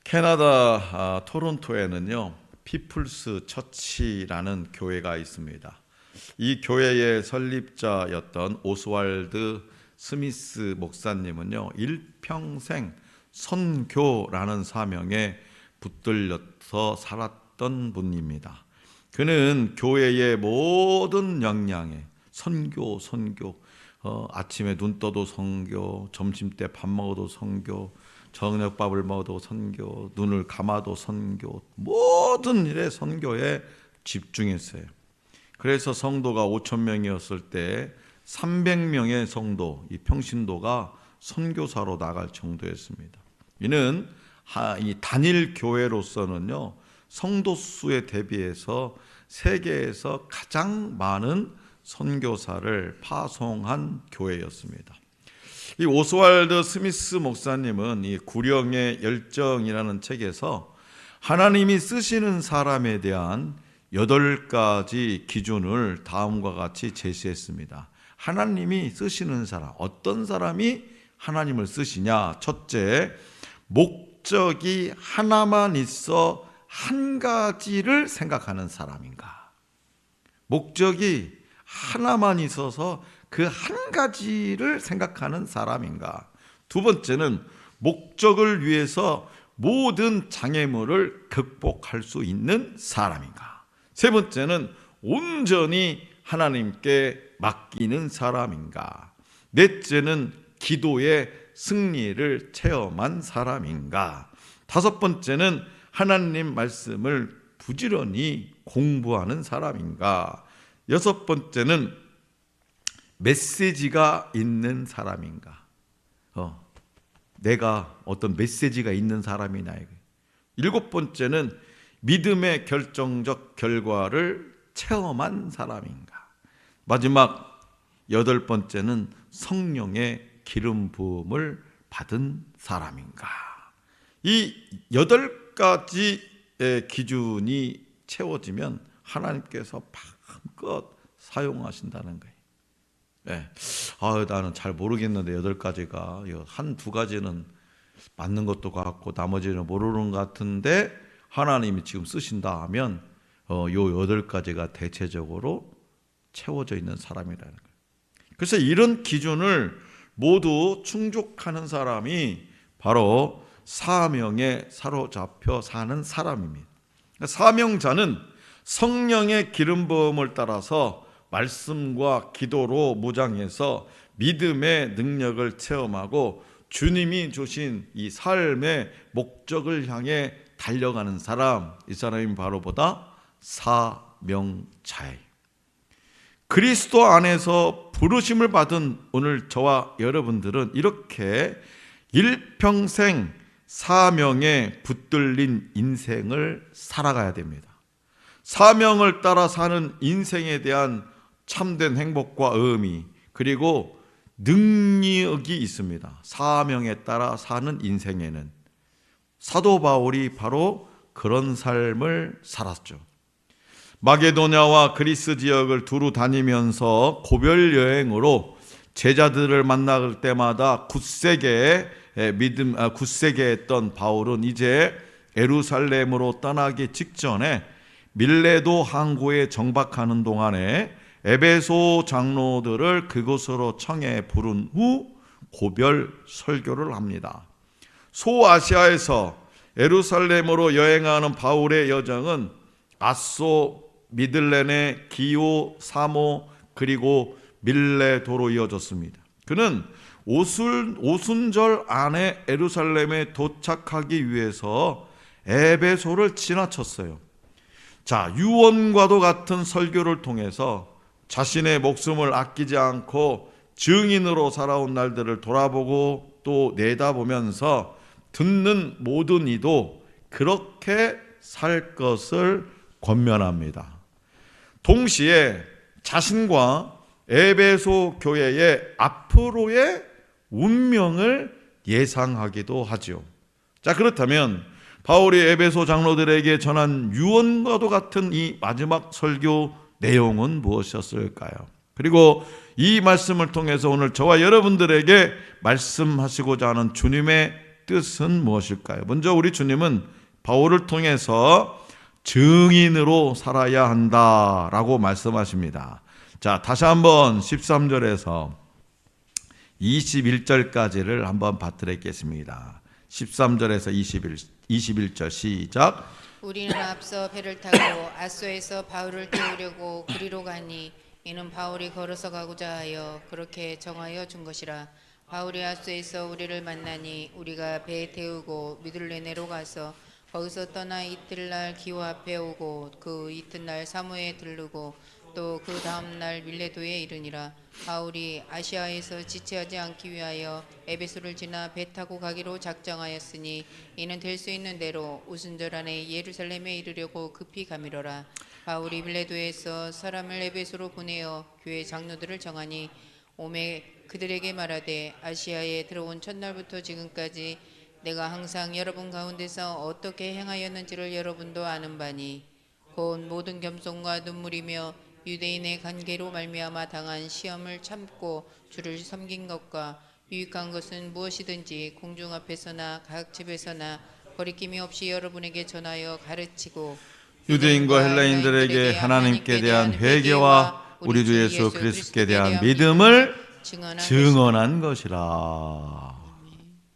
캐나다 토론토에는요, 피플스 처치라는 교회가 있습니다. 이 교회의 설립자였던 오스왈드 스미스 목사님은요, 일평생 선교라는 사명에 붙들려서 살았던 분입니다. 그는 교회의 모든 역량에 선교, 아침에 눈 떠도 선교, 점심때 밥 먹어도 선교, 저녁밥을 먹어도 선교, 눈을 감아도 선교, 모든 일에 선교에 집중했어요. 그래서 성도가 5,000명이었을 때 300명의 성도, 이 평신도가 선교사로 나갈 정도였습니다. 이는 이 단일 교회로서는요, 성도 수에 대비해서 세계에서 가장 많은 선교사를 파송한 교회였습니다. 이 오스왈드 스미스 목사님은 이 구령의 열정이라는 책에서 하나님이 쓰시는 사람에 대한 8가지 기준을 다음과 같이 제시했습니다. 하나님이 쓰시는 사람, 어떤 사람이 하나님을 쓰시냐? 첫째, 목적이 하나만 있어 한 가지를 생각하는 사람인가? 목적이 하나만 있어서 그 한 가지를 생각하는 사람인가? 두 번째는 목적을 위해서 모든 장애물을 극복할 수 있는 사람인가? 세 번째는 온전히 하나님께 맡기는 사람인가? 넷째는 기도의 승리를 체험한 사람인가? 다섯 번째는 하나님 말씀을 부지런히 공부하는 사람인가? 여섯 번째는 메시지가 있는 사람인가? 내가 어떤 메시지가 있는 사람이나. 일곱 번째는 믿음의 결정적 결과를 체험한 사람인가? 마지막 여덟 번째는 성령의 기름 부음을 받은 사람인가? 이 8가지의 기준이 채워지면 하나님께서 마음껏 사용하신다는 거예요. 네. 나는 잘 모르겠는데 8가지가 한두 가지는 맞는 것도 같고 나머지는 모르는 것 같은데 하나님이 지금 쓰신다 하면 요 8가지가 대체적으로 채워져 있는 사람이라는 거예요. 그래서 이런 기준을 모두 충족하는 사람이 바로 사명에 사로잡혀 사는 사람입니다. 사명자는 성령의 기름 부음을 따라서 말씀과 기도로 무장해서 믿음의 능력을 체험하고 주님이 주신 이 삶의 목적을 향해 달려가는 사람, 이 사람이 바로 보다 사명자예요. 그리스도 안에서 부르심을 받은 오늘 저와 여러분들은 이렇게 일평생 사명에 붙들린 인생을 살아가야 됩니다. 사명을 따라 사는 인생에 대한 참된 행복과 의미, 그리고 능력이 있습니다. 사명에 따라 사는 인생에는 사도 바울이 바로 그런 삶을 살았죠. 마게도냐와 그리스 지역을 두루 다니면서 고별 여행으로 제자들을 만날 때마다 굳세게 했던 바울은 이제 예루살렘으로 떠나기 직전에 밀레도 항구에 정박하는 동안에 에베소 장로들을 그곳으로 청해 부른 후 고별 설교를 합니다. 소아시아에서 예루살렘으로 여행하는 바울의 여정은 아소, 미들레네, 기오, 사모, 그리고 밀레도로 이어졌습니다. 그는 오순절 안에 예루살렘에 도착하기 위해서 에베소를 지나쳤어요. 유언과도 같은 설교를 통해서 자신의 목숨을 아끼지 않고 증인으로 살아온 날들을 돌아보고 또 내다보면서 듣는 모든 이도 그렇게 살 것을 권면합니다. 동시에 자신과 에베소 교회의 앞으로의 운명을 예상하기도 하죠. 그렇다면 바울이 에베소 장로들에게 전한 유언과도 같은 이 마지막 설교 내용은 무엇이었을까요? 그리고 이 말씀을 통해서 오늘 저와 여러분들에게 말씀하시고자 하는 주님의 뜻은 무엇일까요? 먼저 우리 주님은 바울을 통해서 증인으로 살아야 한다라고 말씀하십니다. 자, 다시 한번 13절에서 21절까지를 한번 받들겠습니다. 13절에서 21절 시작. 우리는 앞서 배를 타고 아소에서 바울을 태우려고 그리로 가니 이는 바울이 걸어서 가고자 하여 그렇게 정하여 준 것이라. 바울이 아소에서 우리를 만나니 우리가 배에 태우고 미둘레네로 가서 거기서 떠나 이튿날 기호 앞에 오고 그 이튿날 사모에 들르고 또 그 다음날 밀레도에 이르니라. 바울이 아시아에서 지체하지 않기 위하여 에베소를 지나 배 타고 가기로 작정하였으니 이는 될 수 있는 대로 오순절 안에 예루살렘에 이르려고 급히 가미러라. 바울이 밀레도에서 사람을 에베소로 보내어 교회 장로들을 정하니 오매 그들에게 말하되 아시아에 들어온 첫날부터 지금까지 내가 항상 여러분 가운데서 어떻게 행하였는지를 여러분도 아는 바니 곧 모든 겸손과 눈물이며 유대인의 관계로 말미암아 당한 시험을 참고 주를 섬긴 것과 유익한 것은 무엇이든지 공중 앞에서나 각 집에서나 거리낌이 없이 여러분에게 전하여 가르치고 유대인과 헬라인들에게 하나님께 대한 회개와 우리 주 예수 그리스도께 대한 믿음을 증언한 것이라.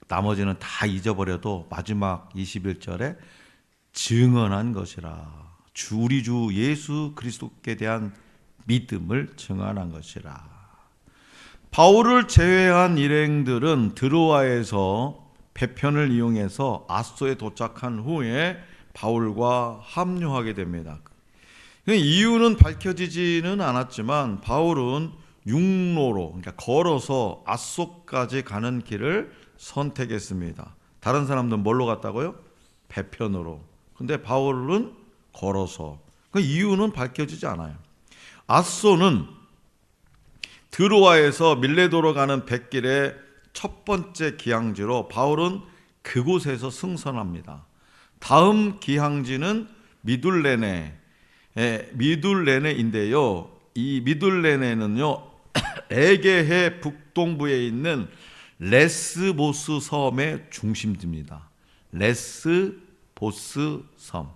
나머지는 다 잊어버려도 마지막 21절에 증언한 것이라. 우리 주 예수 그리스도께 대한 믿음을 증언한 것이라. 바울을 제외한 일행들은 드로아에서 배편을 이용해서 아소에 도착한 후에 바울과 합류하게 됩니다. 이유는 밝혀지지는 않았지만 바울은 육로로, 그러니까 걸어서 아소까지 가는 길을 선택했습니다. 다른 사람들은 뭘로 갔다고요? 배편으로. 근데 바울은 걸어서. 그 이유는 밝혀지지 않아요. 아소는 드로아에서 밀레도로 가는 백길의 첫 번째 기항지로 바울은 그곳에서 승선합니다. 다음 기항지는 미둘레네인데요. 이 미둘레네는요, 에게해 북동부에 있는 레스보스 섬의 중심지입니다. 레스보스 섬.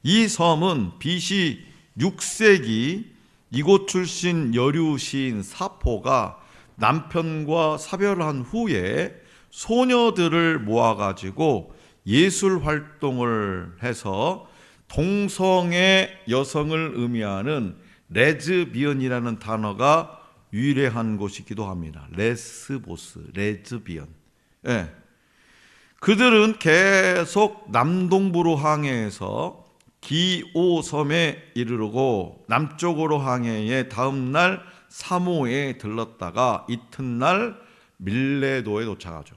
이 섬은 BC 6세기 이곳 출신 여류 시인 사포가 남편과 사별한 후에 소녀들을 모아가지고 예술 활동을 해서 동성애 여성을 의미하는 레즈비언이라는 단어가 유래한 곳이기도 합니다. 레스보스, 레즈비언. 예. 그들은 계속 남동부로 항해해서 기오섬에 이르르고 남쪽으로 항해해 다음날 사모에 들렀다가 이튿날 밀레도에 도착하죠.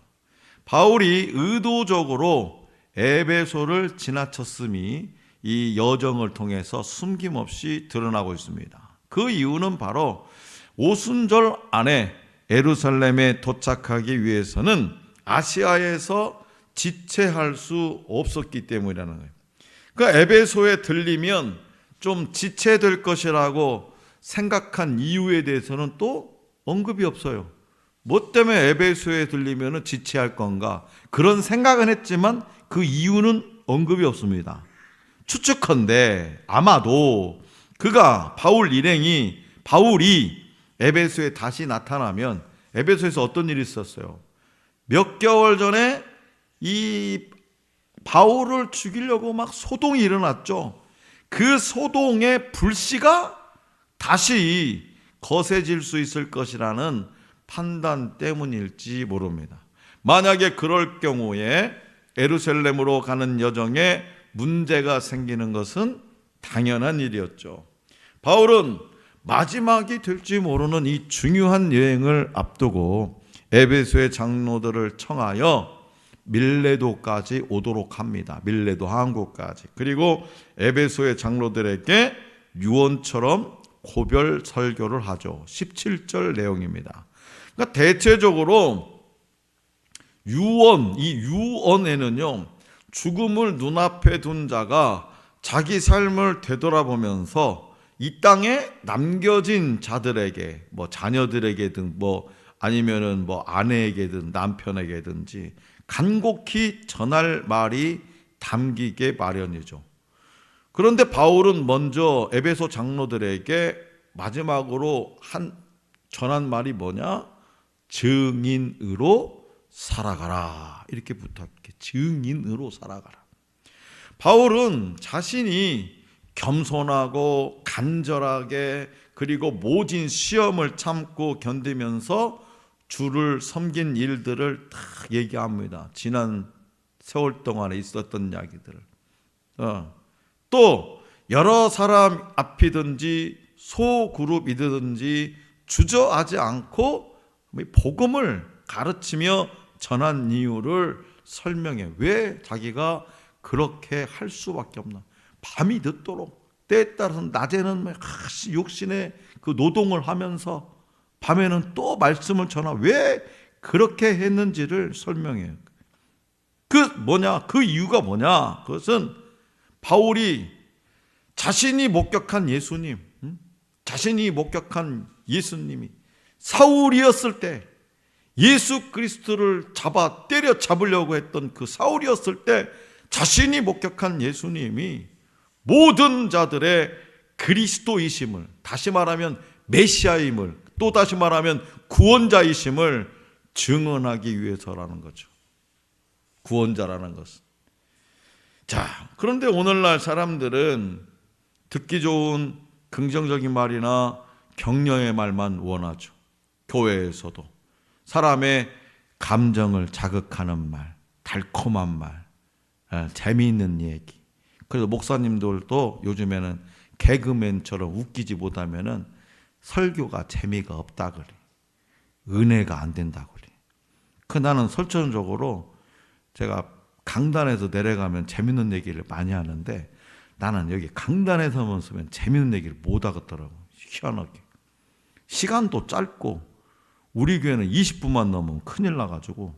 바울이 의도적으로 에베소를 지나쳤음이 이 여정을 통해서 숨김없이 드러나고 있습니다. 그 이유는 바로 오순절 안에 예루살렘에 도착하기 위해서는 아시아에서 지체할 수 없었기 때문이라는 거예요. 그러니까 에베소에 들리면 좀 지체될 것이라고 생각한 이유에 대해서는 또 언급이 없어요. 뭐 때문에 에베소에 들리면 지체할 건가? 그런 생각은 했지만 그 이유는 언급이 없습니다. 추측컨대 아마도 바울이 에베소에 다시 나타나면 에베소에서 어떤 일이 있었어요? 몇 개월 전에 이 바울을 죽이려고 막 소동이 일어났죠. 그 소동의 불씨가 다시 거세질 수 있을 것이라는 판단 때문일지 모릅니다. 만약에 그럴 경우에 예루살렘으로 가는 여정에 문제가 생기는 것은 당연한 일이었죠. 바울은 마지막이 될지 모르는 이 중요한 여행을 앞두고 에베소의 장로들을 청하여 밀레도까지 오도록 합니다. 밀레도 항구까지. 그리고 에베소의 장로들에게 유언처럼 고별 설교를 하죠. 17절 내용입니다. 그러니까 대체적으로 이 유언에는요, 죽음을 눈앞에 둔 자가 자기 삶을 되돌아보면서 이 땅에 남겨진 자들에게, 자녀들에게든 아니면은 아내에게든 남편에게든지 간곡히 전할 말이 담기게 마련이죠. 그런데 바울은 먼저 에베소 장로들에게 마지막으로 전한 말이 뭐냐? 증인으로 살아가라. 이렇게 부탁해. 증인으로 살아가라. 바울은 자신이 겸손하고 간절하게 그리고 모진 시험을 참고 견디면서 주를 섬긴 일들을 다 얘기합니다. 지난 세월 동안에 있었던 이야기들을. 또 여러 사람 앞이든지 소그룹이든지 주저하지 않고 복음을 가르치며 전한 이유를 설명해. 왜 자기가 그렇게 할 수밖에 없나? 밤이 늦도록 때에 따라서 낮에는 육신의 그 노동을 하면서 밤에는 또 말씀을 전하. 왜 그렇게 했는지를 설명해요. 그 이유가 뭐냐? 그것은 바울이 자신이 목격한 예수님, 자신이 목격한 예수님이 사울이었을 때 예수 그리스도를 때려 잡으려고 했던 그 사울이었을 때 자신이 목격한 예수님이 모든 자들의 그리스도이심을, 다시 말하면 메시아임을, 또 다시 말하면 구원자이심을 증언하기 위해서라는 거죠. 구원자라는 것은. 자, 그런데 오늘날 사람들은 듣기 좋은 긍정적인 말이나 격려의 말만 원하죠. 교회에서도 사람의 감정을 자극하는 말, 달콤한 말, 재미있는 얘기. 그래서 목사님들도 요즘에는 개그맨처럼 웃기지 못하면은 설교가 재미가 없다 그래. 은혜가 안 된다 그래. 나는 설천적으로 제가 강단에서 내려가면 재밌는 얘기를 많이 하는데 나는 여기 강단에서만 쓰면 재밌는 얘기를 못 하겠더라고. 희한하게. 시간도 짧고 우리 교회는 20분만 넘으면 큰일 나가지고.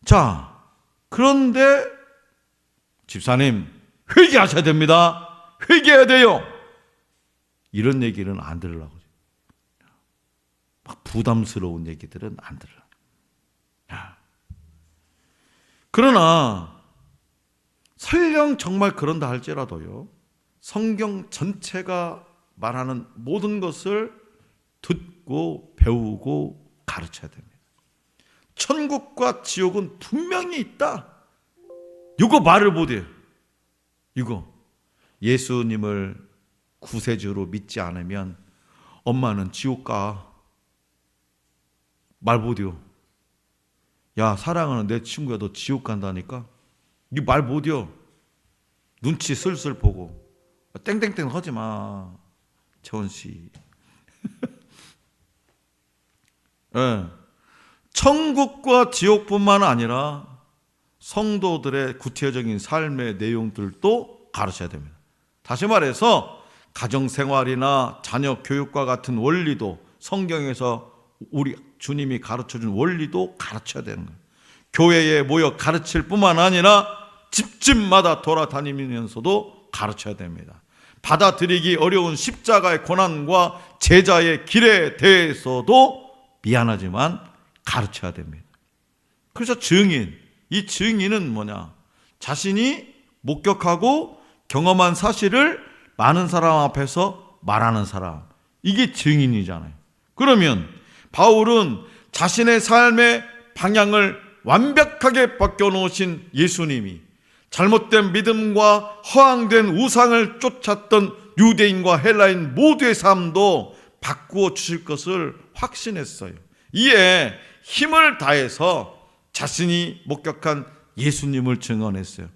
자, 그런데 집사님 회개하셔야 됩니다. 회개해야 돼요. 이런 얘기는 안 들으려고. 막 부담스러운 얘기들은 안 들으려고. 그러나 설령 정말 그런다 할지라도요, 성경 전체가 말하는 모든 것을 듣고 배우고 가르쳐야 됩니다. 천국과 지옥은 분명히 있다. 이거 말을 못해요. 이거 예수님을 구세주로 믿지 않으면 엄마는 지옥 가. 말 못해요. 야, 사랑하는 내 친구야, 너 지옥 간다니까? 니 말 못해요. 눈치 슬슬 보고. 땡땡땡 하지 마, 재원 씨. 네. 천국과 지옥뿐만 아니라 성도들의 구체적인 삶의 내용들도 가르쳐야 됩니다. 다시 말해서 가정생활이나 자녀 교육과 같은 원리도 성경에서 우리 주님이 가르쳐준 원리도 가르쳐야 되는 거예요. 교회에 모여 가르칠 뿐만 아니라 집집마다 돌아다니면서도 가르쳐야 됩니다. 받아들이기 어려운 십자가의 고난과 제자의 길에 대해서도 미안하지만 가르쳐야 됩니다. 그래서 이 증인은 뭐냐? 자신이 목격하고 경험한 사실을 많은 사람 앞에서 말하는 사람. 이게 증인이잖아요. 그러면 바울은 자신의 삶의 방향을 완벽하게 바꿔놓으신 예수님이 잘못된 믿음과 허황된 우상을 쫓았던 유대인과 헬라인 모두의 삶도 바꾸어 주실 것을 확신했어요. 이에 힘을 다해서 자신이 목격한 예수님을 증언했어요.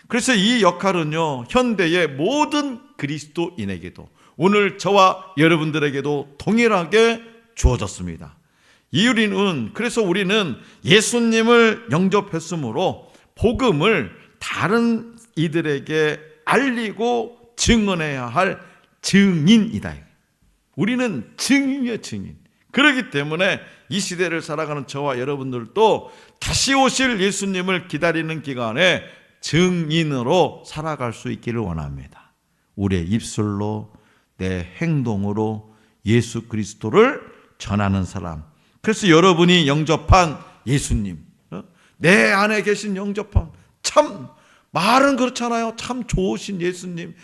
그래서 이 역할은요, 현대의 모든 그리스도인에게도, 오늘 저와 여러분들에게도 동일하게 주어졌습니다. 그래서 우리는 예수님을 영접했으므로 복음을 다른 이들에게 알리고 증언해야 할 증인이다. 우리는 증인이에요, 증인. 그렇기 때문에 이 시대를 살아가는 저와 여러분들도 다시 오실 예수님을 기다리는 기간에 증인으로 살아갈 수 있기를 원합니다. 우리의 입술로, 내 행동으로 예수 그리스도를 전하는 사람. 그래서 여러분이 영접한 예수님, 내 안에 계신 영접한 참 말은 그렇잖아요. 참 좋으신 예수님,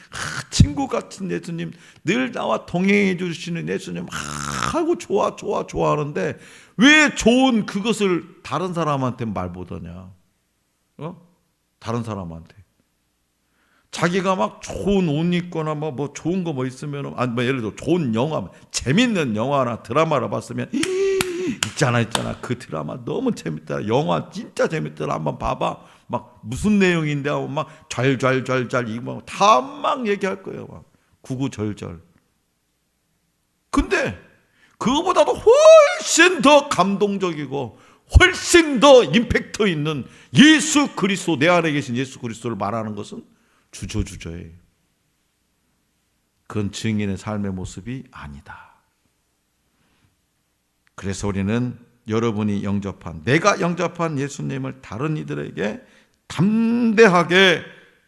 친구 같은 예수님, 늘 나와 동행해 주시는 예수님, 아이고 좋아하는데 왜 좋은 그것을 다른 사람한테 말 못하냐? 다른 사람한테 자기가 막 좋은 옷 입거나 뭐 좋은 거 뭐 있으면 예를 들어 좋은 영화, 재밌는 영화나 드라마를 봤으면 있잖아 그 드라마 너무 재밌다, 영화 진짜 재밌더라, 한번 봐봐. 막 무슨 내용인데 하고 막 잘 이거 다 막 얘기할 거예요. 막 구구절절. 근데 그거보다도 훨씬 더 감동적이고 훨씬 더 임팩트 있는 예수 그리스도, 내 안에 계신 예수 그리스도를 말하는 것은 주저주저예요. 그건 증인의 삶의 모습이 아니다. 그래서 우리는 여러분이 영접한, 내가 영접한 예수님을 다른 이들에게 담대하게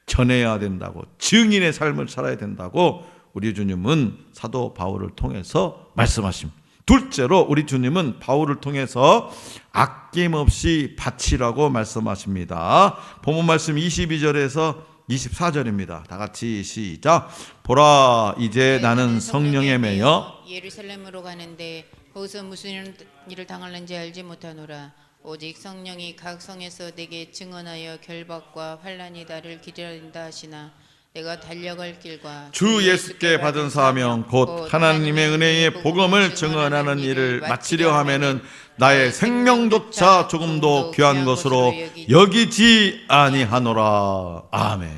전해야 된다고, 증인의 삶을 살아야 된다고 우리 주님은 사도 바울을 통해서 말씀하십니다. 둘째로 우리 주님은 바울을 통해서 아낌없이 바치라고 말씀하십니다. 본문 말씀 22절에서 24절입니다. 다 같이 시작. 보라, 이제 나는 성령에 매여 예루살렘으로 가는데 거기서 무슨 일을 당할는지 알지 못하노라. 오직 성령이 각 성에서 내게 증언하여 결박과 환난이 나를 기다린다 하시나 내가 달려갈 길과 주 예수께 받은 사명 곧 하나님의 은혜의 복음을 증언하는 일을 마치려 하면은 나의 생명조차 조금도 귀한 것으로 여기지 아니하노라. 아멘.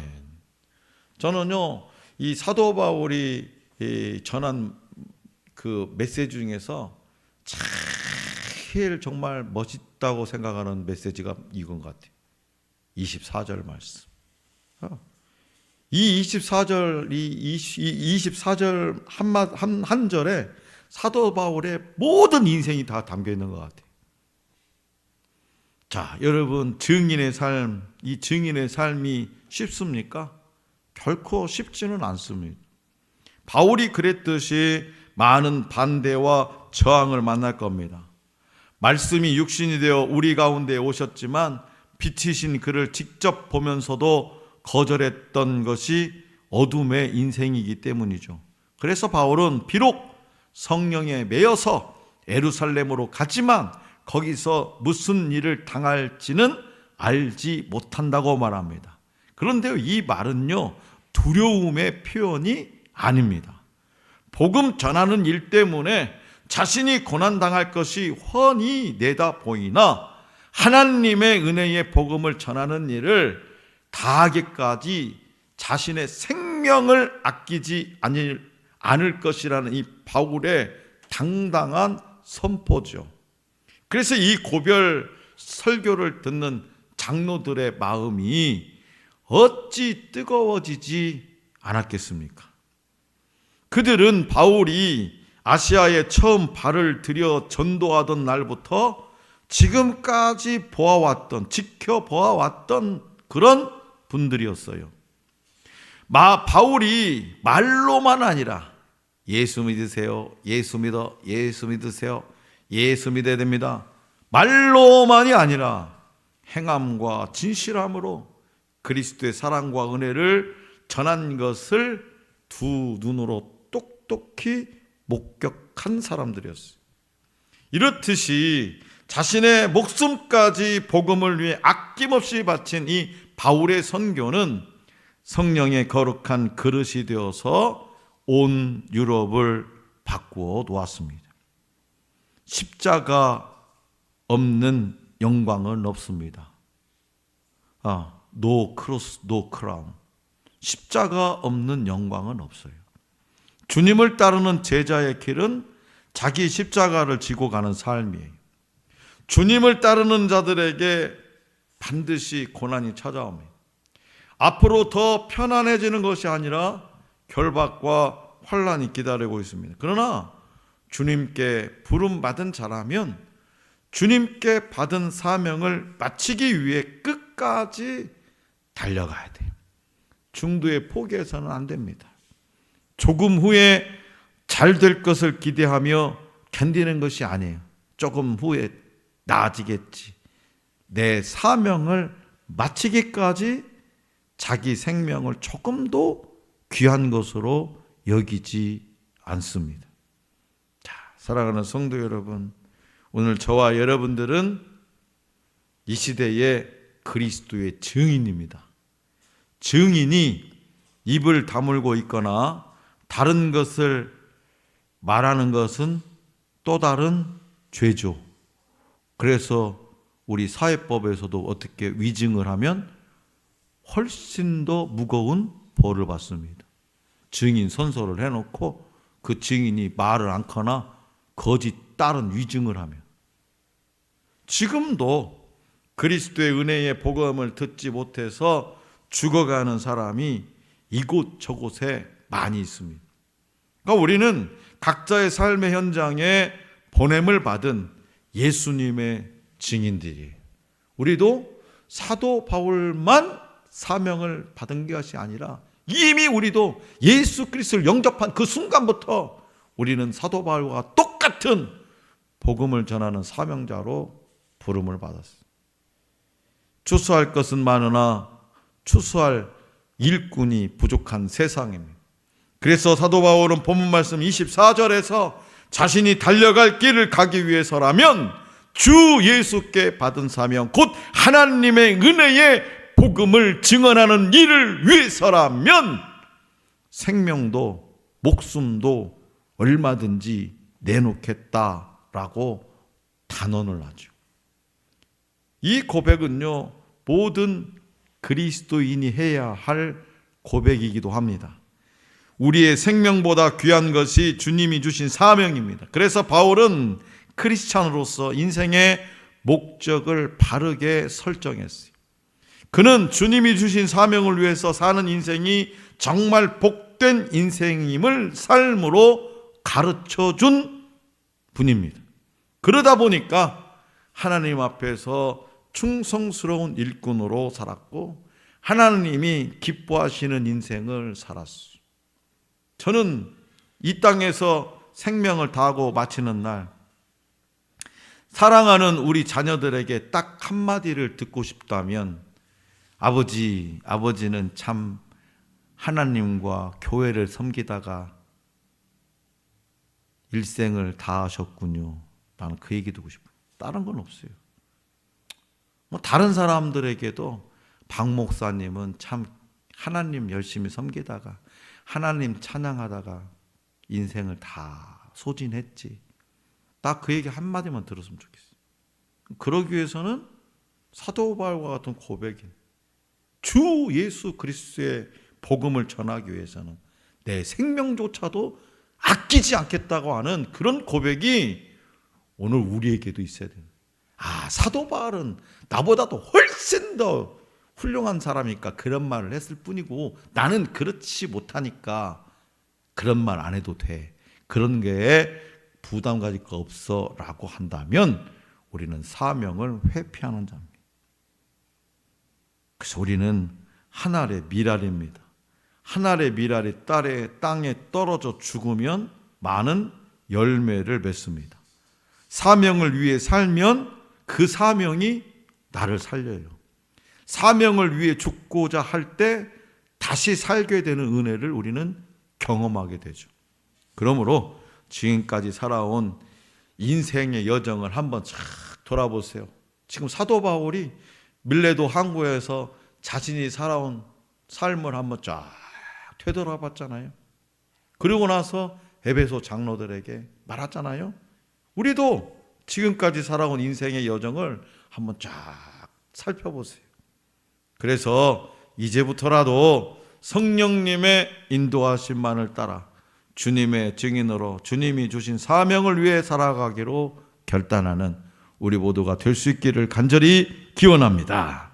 저는요, 이 사도 바울이 전한 그 메시지 중에서 제일 정말 멋있다고 생각하는 메시지가 이건 것 같아요. 24절 말씀. 이 24절, 이 24절 한 절에 사도 바울의 모든 인생이 다 담겨 있는 것 같아요. 자, 여러분, 증인의 삶, 이 증인의 삶이 쉽습니까? 결코 쉽지는 않습니다. 바울이 그랬듯이 많은 반대와 저항을 만날 겁니다. 말씀이 육신이 되어 우리 가운데 오셨지만 빛이신 그를 직접 보면서도 거절했던 것이 어둠의 인생이기 때문이죠. 그래서 바울은 비록 성령에 매여서 예루살렘으로 가지만 거기서 무슨 일을 당할지는 알지 못한다고 말합니다. 그런데 이 말은요, 두려움의 표현이 아닙니다. 복음 전하는 일 때문에 자신이 고난당할 것이 훤히 내다 보이나 하나님의 은혜의 복음을 전하는 일을 다하기까지 자신의 생명을 아끼지 않을 것이라는 이 바울의 당당한 선포죠. 그래서 이 고별 설교를 듣는 장로들의 마음이 어찌 뜨거워지지 않았겠습니까? 그들은 바울이 아시아에 처음 발을 들여 전도하던 날부터 지금까지 지켜보아왔던 그런 분들이었어요. 바울이 말로만 아니라 예수 믿으세요, 예수 믿으세요, 예수 믿어야 됩니다, 말로만이 아니라 행함과 진실함으로 그리스도의 사랑과 은혜를 전한 것을 두 눈으로 똑똑히 목격한 사람들이었어요. 이렇듯이 자신의 목숨까지 복음을 위해 아낌없이 바친 이 바울의 선교는 성령의 거룩한 그릇이 되어서 온 유럽을 바꾸어 놓았습니다. 십자가 없는 영광은 없습니다. No cross, no crown. 십자가 없는 영광은 없어요. 주님을 따르는 제자의 길은 자기 십자가를 지고 가는 삶이에요. 주님을 따르는 자들에게 반드시 고난이 찾아옵니다. 앞으로 더 편안해지는 것이 아니라 결박과 환난이 기다리고 있습니다. 그러나 주님께 부름받은 자라면 주님께 받은 사명을 마치기 위해 끝까지 달려가야 돼요. 중도에 포기해서는 안 됩니다. 조금 후에 잘 될 것을 기대하며 견디는 것이 아니에요. 조금 후에 나아지겠지, 내 사명을 마치기까지 자기 생명을 조금도 귀한 것으로 여기지 않습니다. 자, 사랑하는 성도 여러분, 오늘 저와 여러분들은 이 시대의 그리스도의 증인입니다. 증인이 입을 다물고 있거나 다른 것을 말하는 것은 또 다른 죄죠. 그래서 우리 사회법에서도 어떻게 위증을 하면 훨씬 더 무거운 벌을 받습니다. 증인 선서를 해놓고 그 증인이 말을 않거나 거짓 다른 위증을 하면, 지금도 그리스도의 은혜의 복음을 듣지 못해서 죽어가는 사람이 이곳 저곳에 많이 있습니다. 그러니까 우리는 각자의 삶의 현장에 보냄을 받은 예수님의 증인들이에요. 우리도 사도 바울만 사명을 받은 것이 아니라 이미 우리도 예수 그리스도를 영접한 그 순간부터 우리는 사도 바울과 똑같은 복음을 전하는 사명자로 부름을 받았어요. 추수할 것은 많으나 추수할 일꾼이 부족한 세상입니다. 그래서 사도 바울은 본문 말씀 24절에서 자신이 달려갈 길을 가기 위해서라면 주 예수께 받은 사명, 곧 하나님의 은혜의 복음을 증언하는 일을 위해서라면 생명도 목숨도 얼마든지 내놓겠다라고 단언을 하죠. 이 고백은요, 모든 그리스도인이 해야 할 고백이기도 합니다. 우리의 생명보다 귀한 것이 주님이 주신 사명입니다. 그래서 바울은 크리스찬으로서 인생의 목적을 바르게 설정했어요. 그는 주님이 주신 사명을 위해서 사는 인생이 정말 복된 인생임을 삶으로 가르쳐 준 분입니다. 그러다 보니까 하나님 앞에서 충성스러운 일꾼으로 살았고 하나님이 기뻐하시는 인생을 살았어요. 저는 이 땅에서 생명을 다하고 마치는 날, 사랑하는 우리 자녀들에게 딱 한마디를 듣고 싶다면, 아버지는 참 하나님과 교회를 섬기다가 일생을 다하셨군요. 나는 그 얘기 듣고 싶어요. 다른 건 없어요. 다른 사람들에게도 박 목사님은 참 하나님 열심히 섬기다가 하나님 찬양하다가 인생을 다 소진했지. 딱 그 얘기 한마디만 들었으면 좋겠어요. 그러기 위해서는 사도 바울과 같은 고백인 주 예수 그리스도의 복음을 전하기 위해서는 내 생명조차도 아끼지 않겠다고 하는 그런 고백이 오늘 우리에게도 있어야 돼요. 사도 바울은 나보다도 훨씬 더 훌륭한 사람이니까 그런 말을 했을 뿐이고 나는 그렇지 못하니까 그런 말 안 해도 돼. 그런 게 부담 가질 거 없어 라고 한다면 우리는 사명을 회피하는 자입니다. 그래서 우리는 하늘의 미랄입니다. 하늘의 미랄이 땅에 떨어져 죽으면 많은 열매를 맺습니다. 사명을 위해 살면 그 사명이 나를 살려요. 사명을 위해 죽고자 할 때 다시 살게 되는 은혜를 우리는 경험하게 되죠. 그러므로 지금까지 살아온 인생의 여정을 한번 쫙 돌아보세요. 지금 사도 바울이 밀레도 항구에서 자신이 살아온 삶을 한번 쫙 되돌아봤잖아요. 그리고 나서 에베소 장로들에게 말하잖아요. 우리도 지금까지 살아온 인생의 여정을 한번 쫙 살펴보세요. 그래서 이제부터라도 성령님의 인도하심만을 따라 주님의 증인으로 주님이 주신 사명을 위해 살아가기로 결단하는 우리 모두가 될 수 있기를 간절히 기원합니다.